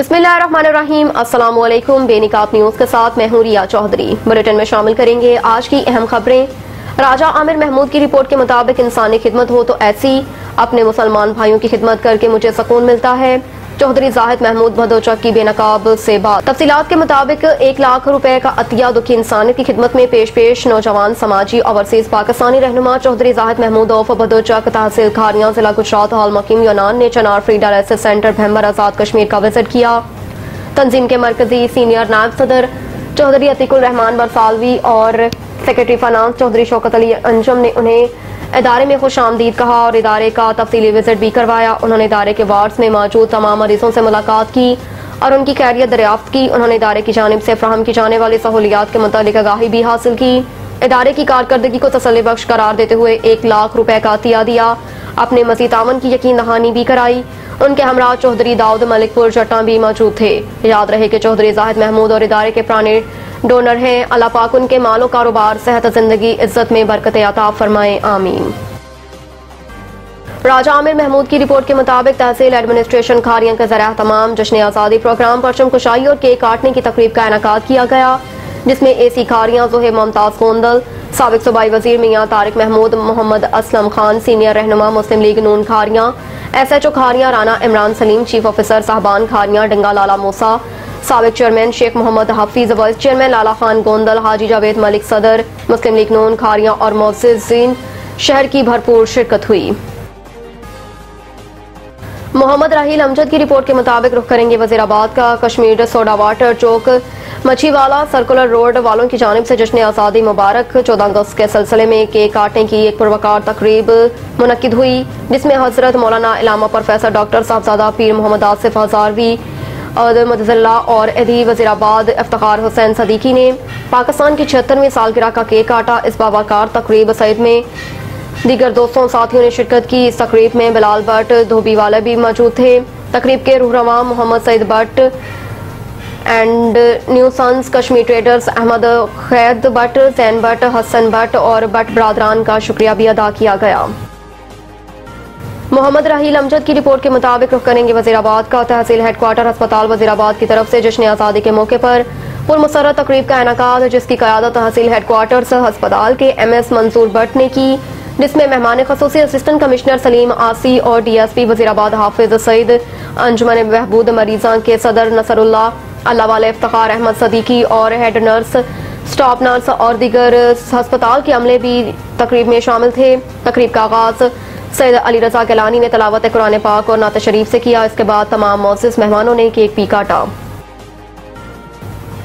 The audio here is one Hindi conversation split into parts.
बिस्मिल्लाहिर्रहमानिर्रहीम। अस्सलाम वालेकुम। बेनिकाब न्यूज के साथ मैं हूं रिया चौधरी। बुलेटिन में शामिल करेंगे आज की अहम खबरें। राजा आमिर महमूद की रिपोर्ट के मुताबिक इंसानी खिदमत हो तो ऐसी, अपने मुसलमान भाइयों की खिदमत करके मुझे सुकून मिलता है। चौधरी जाहिद महमूद भदोचक की बेनकाब से बात। तफसीलात के मुताबिक 1 लाख रुपए का अतिया दुखी इंसानियत की खिदमत में पेश नौजवान समाजी ओवरसीज पाकिस्तानी रहनुमा चौधरी जाहिद महमूद ऑफ भदोचक तहसील खारियां जिला गुजरात हाल मकीम यूनान ने चनार फ्री डायलिसिस सेंटर भैंबर आजाद कश्मीर का विजिट किया। तंजीम के मरकजी सीनियर नायब सदर चौधरी अतीकुल रहमान बरसालवी और सेक्रेटरी फाइनेंस चौधरी शौकत अली अंजम ने उन्हें इदारे में खुश आमदीद कहा और इदारे का तफसीली विजिट भी करवाया। उन्होंने इदारे के वार्ड्स में मौजूद तमाम मरीजों से मुलाकात की और उनकी खैरियत दरियाफ्त की। उन्होंने इदारे की जानिब से फ्राहम की जाने वाली सहूलियात के मुतालिक आगाही भी हासिल की। इदारे की कारकर्दगी को तसल्ली बख्श करार देते हुए 1 लाख रुपए का अतिया दिया। अपने मज़ीद तावन की यकीन दहानी भी कराई। उनके हमरा चौधरी दाऊद मलिकपुर जट्टा भी मौजूद थे। याद रहे कि चौधरी जाहिद महमूद और इदारे के पुराने डोनर हैं। अल्लाह पाक उनके मालो कारोबार सेहत जिंदगी इज्जत में बरकत अता फरमाए, आमीन। राजा आमिर महमूद की रिपोर्ट के मुताबिक तहसील एडमिनिस्ट्रेशन खारियां के ज़रिए तमाम जश्न आज़ादी प्रोग्राम परचम कुशाई और केक काटने की तकरीब का इनेकाद किया गया, जिसमें AC खारियां ज़ोहेब मुमताज गोंदल, साबिक सूबाई वजीर मियां तारिक महमूद, मोहम्मद असलम खान सीनियर रहनुमा Muslim League Noon Kharian, SHO Kharian Rana Imran Saleem, chief officer साहबान खारियां डंगा लाला मूसा, साबिक chairman Sheikh Mohammad Hafeez, vice chairman Lala Khan Gondal, Haji Javed Malik सदर मुस्लिम लीग नून खारियां और मोअज़्ज़िज़ीन शहर की भरपूर शिरकत हुई। मोहम्मद राहील अमजद की रिपोर्ट के मुताबिक रुख करेंगे वजीराबाद का। कश्मीर सोडा वाटर चौक मछीवाला सर्कुलर रोड वालों की जानिब से जश्न आज़ादी मुबारक 14 अगस्त के सिलसिले में केक काटने की एक पुरवकार तकरीब मुनक्किद हुई, जिसमें हजरत मौलाना इलामा प्रोफेसर डॉक्टर साहबजादा पीर मोहम्मद आसिफ हजारवी मुतज़िल्ला और अदी वजीराबाद इफ्तिखार हुसैन सदीकी ने पाकिस्तान की 76वीं सालगिरह का केक काटा। इस बावकार तकरीब सईद में दीगर दोस्तों साथियों ने शिरकत की। इस तकरीब में बिलाल भट्ट धोबी वाले भी मौजूद थे। तकरीब के रूहरवा Mohammad Saeed Bhatt and new sons Kashmir traders Ahmad Khaid Bhatt, Zain Bhatt, Hassan Bhatt और भट्ट बरादरान का शुक्रिया भी अदा किया गया। मोहम्मद राहील अमजद की रिपोर्ट के मुताबिक रुख करेंगे वजीराबाद का। तहसील हेडक्वार्टर अस्पताल वजीराबाद की तरफ से जश्न आज़ादी के मौके पर पुरमसरत तकरीब का इनेकाद, जिसकी क़यादत तहसील हेडक्वार्टर अस्पताल के MS मंसूर भट्ट ने की, जिसमें मेहमान खसूसी असिस्टेंट कमिश्नर सलीम आसी और DSP वजीराबाद हाफिज सईद, अंजुमन बहबूद मरीजा के सदर नसरुल्लाह, अल्लाह वाले इफ्तिखार अहमद सदीकी और हेड नर्स, स्टाफ नर्स और दीगर अस्पताल के अमले भी तकरीब में शामिल थे। तकरीब का आगाज सैयद अली रजा गिलानी ने तलावत कुरान पाक और नात शरीफ से किया। इसके बाद तमाम मौजूद मेहमानों ने केक भी काटा।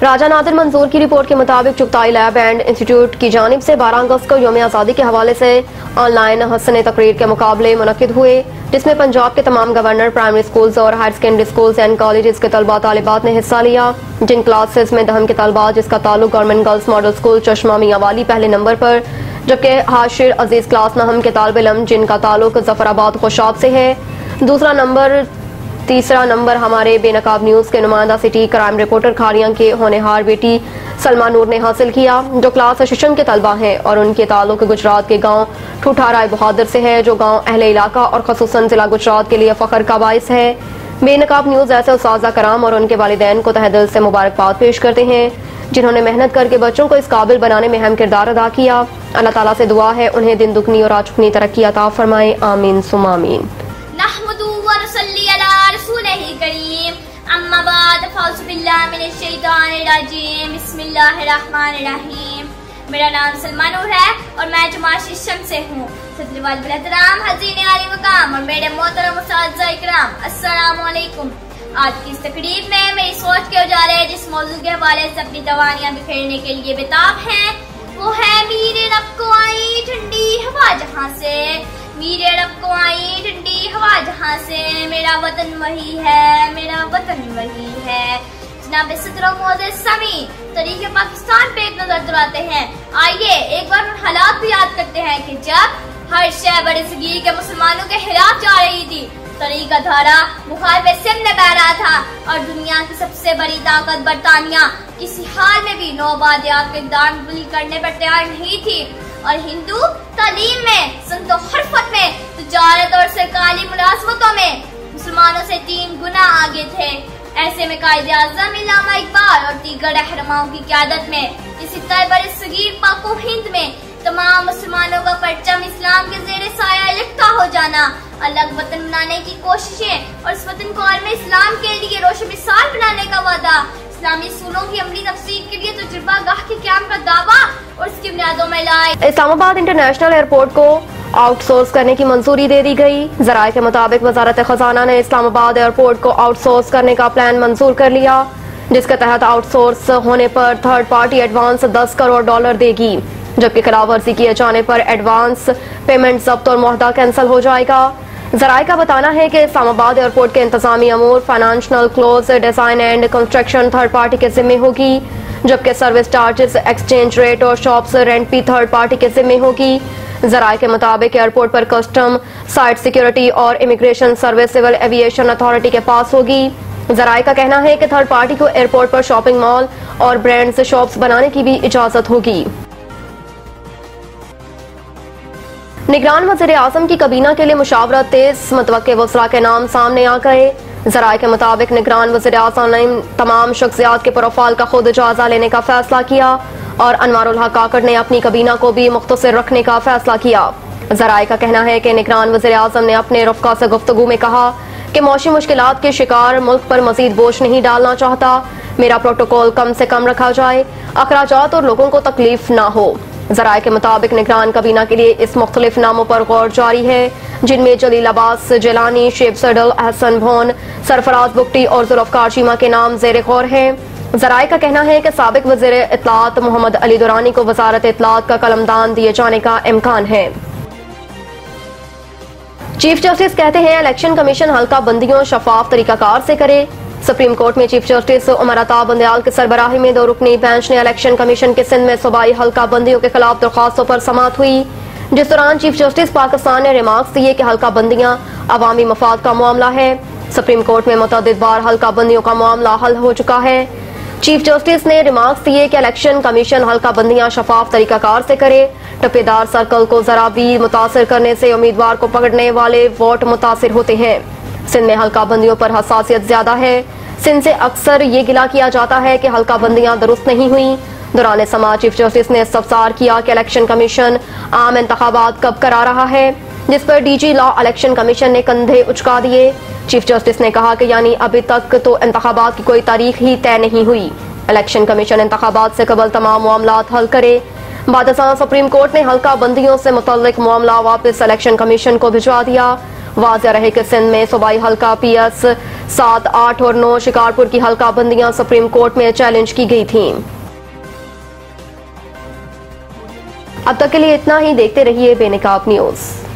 राजा नादिर मंजूर की रिपोर्ट के मुताबिक चुगताई लैब एंड इंस्टीट्यूट की जानिब से 12 अगस्त को यौम आज़ादी के हवाले से ऑनलाइन हसन तकरीर के मुकाबले मुनक्किद हुए, जिसमें पंजाब के तमाम गवर्नर, प्राइमरी स्कूल्स और higher secondary schools and colleges के तलबा तालिबात ने हिस्सा लिया। जिन क्लासेस में दहम के तलबा जिसका ताल्लुक गवर्नमेंट गर्ल्स मॉडल स्कूल चश्मा मियांवाली पहले नंबर पर, जबकि हाशिर अजीज क्लास नहम के तालिब इल्म जिनका ताल्लुक जफराबाद खुशाब से है, दूसरा नंबर, तीसरा नंबर हमारे बेनकाब न्यूज के नुमाइंदा सिटी क्राइम रिपोर्टर खारियां के होनहार बेटी सलमा नूर ने हासिल किया, जो क्लास शिशम के तलबा हैं और उनके ताल्लुक गुजरात के गांव ठूठा राय बहादुर से है, जो गांव अहले इलाका और खसूसन जिला गुजरात के लिए फख्र का बाइस है। बेनकाब न्यूज ऐसे उस्ताज़ा कराम और उनके वालिदैन को तहे दिल से मुबारकबाद पेश करते हैं, जिन्होंने मेहनत करके बच्चों को इस काबिल बनाने में अहम किरदार अदा किया। अल्लाह ताला से दुआ है उन्हें दिन दुगनी और राचुकनी तरक्की अता फरमाए, आमीन सुम आमीन। मेरा नाम सलमा नूर है और मैं जमात शीशम से हूँ। और मेरे मोहतरम उस्ताद इकराम, अस्सलाम वालेकुम। आज की इस तकरीब में मेरी सोच के उजाले जिस मौजू के हवाले से अपनी दवानियाँ बिखेरने के लिए बेताब हैं, वो है मेरे रब को आई ठंडी हवा जहाँ से, मेरे रब को आई ठंडी हवा जहाँ से, मेरा वतन वही है, मेरा वतन वही है। जनाब सदर मोअज़्ज़िज़ समी तरीके पाकिस्तान पे एक नजर दौड़ाते हैं। आइए एक बार उन हालात को याद करते हैं कि जब हर शय बड़े सगीर के मुसलमानों के खिलाफ जा रही थी, तरीका धारा मुखालिफ सिंध में बह रहा था और दुनिया की सबसे बड़ी ताकत बरतानिया किसी हाल में भी नौबादियात के दानबुली करने पर तैयार नहीं थी और हिंदू तालीम में, संतो हरफत में, तिजारत और सरकारी मुलाजमतों में मुसलमानों से 3 गुना आगे थे। ऐसे में कायदे आज़म इल्लामा इकबाल और दीगर रहनुमाओं की क़यादत में इसी तरह बरसगीर पाको हिंद में तमाम मुसलमानों का परचम इस्लाम के ज़ेरे साया लिखता हो जाना, अलग वतन बनाने की कोशिशें और इस वतन को आलम इस्लाम के लिए रोशन मिसाल बनाने का वादा, इस्लामी असूलों की अमली तफसीर के लिए तजुर्बा गाह के क़याम का दावा और इसकी बुनियादों में लाई। इस्लामाबाद इंटरनेशनल एयरपोर्ट को आउटसोर्स करने की मंजूरी दे दी गई। ज़राए के मुताबिक वजारत खजाना ने इस्लामाबाद एयरपोर्ट को आउटसोर्स करने का प्लान मंजूर कर लिया, जिसके तहत आउटसोर्स होने पर थर्ड पार्टी एडवांस $10 करोड़ देगी, जबकि खिलाफ वर्जी किए जाने पर एडवांस पेमेंट जब्त और मुआहदा कैंसिल हो जाएगा। ज़राए का बताना है कि इस्लामाबाद एयरपोर्ट के इंतजामी अमूर, financial close, design and construction third party के जिम्मे होगी, जबकि सर्विस चार्जेस, एक्सचेंज रेट और शॉप्स रेंट भी थर्ड पार्टी के जिम्मे होगी। ज़राए के मुताबिक एयरपोर्ट पर कस्टम, साइट सिक्योरिटी और immigration service civil aviation authority के पास होगी। ज़राए का कहना है कि थर्ड पार्टी को एयरपोर्ट पर शॉपिंग मॉल और ब्रांड्स शॉप्स बनाने की भी इजाजत होगी। निगरान वज़ीर आज़म की कबीना के लिए मुशावरत तेज, मुतवक्के वज़रा के नाम सामने आ गए। ज़राए के मुताबिक निगरान वज़ीर आज़म ने तमाम शख्सियात के प्रोफाइल का खुद जायजा लेने का फैसला किया और अनवारुल हक काकड़ ने अपनी कबीना को भी मुख्तसर रखने का फैसला किया। ज़राए का कहना है कि निगरान वज़ीर आज़म ने अपने रफ़्का से गुफ्तगू में कहा कि मौशी मुश्किलात के शिकार मुल्क पर मजीद बोझ नहीं डालना चाहता। मेरा प्रोटोकॉल कम से कम रखा जाए, अखराजात और लोगों को तकलीफ ना हो। ज़राए के मुताबिक निगरान कबीना के लिए इस मुख्तलिफ नामों पर गौर जारी है, जिनमें जलील अब्बास जिलानी, शेब सडल, अहसन भोन, सरफराज बुगटी और जुल्फ़कार चीमा के नाम ज़ेरे गौर हैं। ज़राए का कहना है कि साबिक वज़ीर इत्तलात मोहम्मद अली दुरानी को वज़ारत इत्तलात का कलमदान दिए जाने का इम्कान है। चीफ जस्टिस कहते हैं इलेक्शन कमीशन हल्का बंदियों शफाफ तरीकाकार से करे। सुप्रीम कोर्ट में चीफ जस्टिस उमर अता बंदयाल की सरबराही में 2 रुकनी बेंच ने इलेक्शन कमीशन के सिंध में सूबाई हल्का बंदियों के खिलाफ दरख्वास्तों पर समाअत हुई, जिस दौरान चीफ जस्टिस पाकिस्तान ने रिमार्क्स दिए कि हल्का बंदियां अवामी मफाद का मामला है। सुप्रीम कोर्ट में मुतअद्दिद बार हल्का बंदियों का मामला हल हो चुका है। चीफ जस्टिस ने रिमार्क्स दिए कि इलेक्शन कमीशन हल्का बंदियां शफाफ तरीकाकार से करे। टप्पेदार सर्कल को जरा भी मुतासर करने से उम्मीदवार को पकड़ने वाले वोट मुतासर होते हैं। सिंध में हल्का बंदियों पर हसासियत ज्यादा है। सिंध से अक्सर ये गिला किया जाता है कि हल्का बंदियां दुरुस्त नहीं हुई। दौरान समाज चीफ जस्टिस ने इस्तफसार किया कि इलेक्शन कमीशन आम इंतखाबात कब करा रहा है, जिस पर डीजी लॉ इलेक्शन कमीशन ने कंधे उचका दिए। चीफ जस्टिस ने कहा कि यानी अभी तक तो इंतखाबात की कोई तारीख ही तय नहीं हुई। इलेक्शन कमीशन इंतखाबात से कबल तमाम मामलात हल करे। बादशाह सुप्रीम कोर्ट ने हल्का बंदियों से मुतल्लिक मामला वापस इलेक्शन कमीशन को भिजवा दिया। वाज़ेह रहे कि सिंध में सूबाई हल्का PS 7, 8 और 9 शिकारपुर की हल्का बंदियां सुप्रीम कोर्ट में चैलेंज की गई थीं। अब तक के लिए इतना ही। देखते रहिए बेनकाब न्यूज़।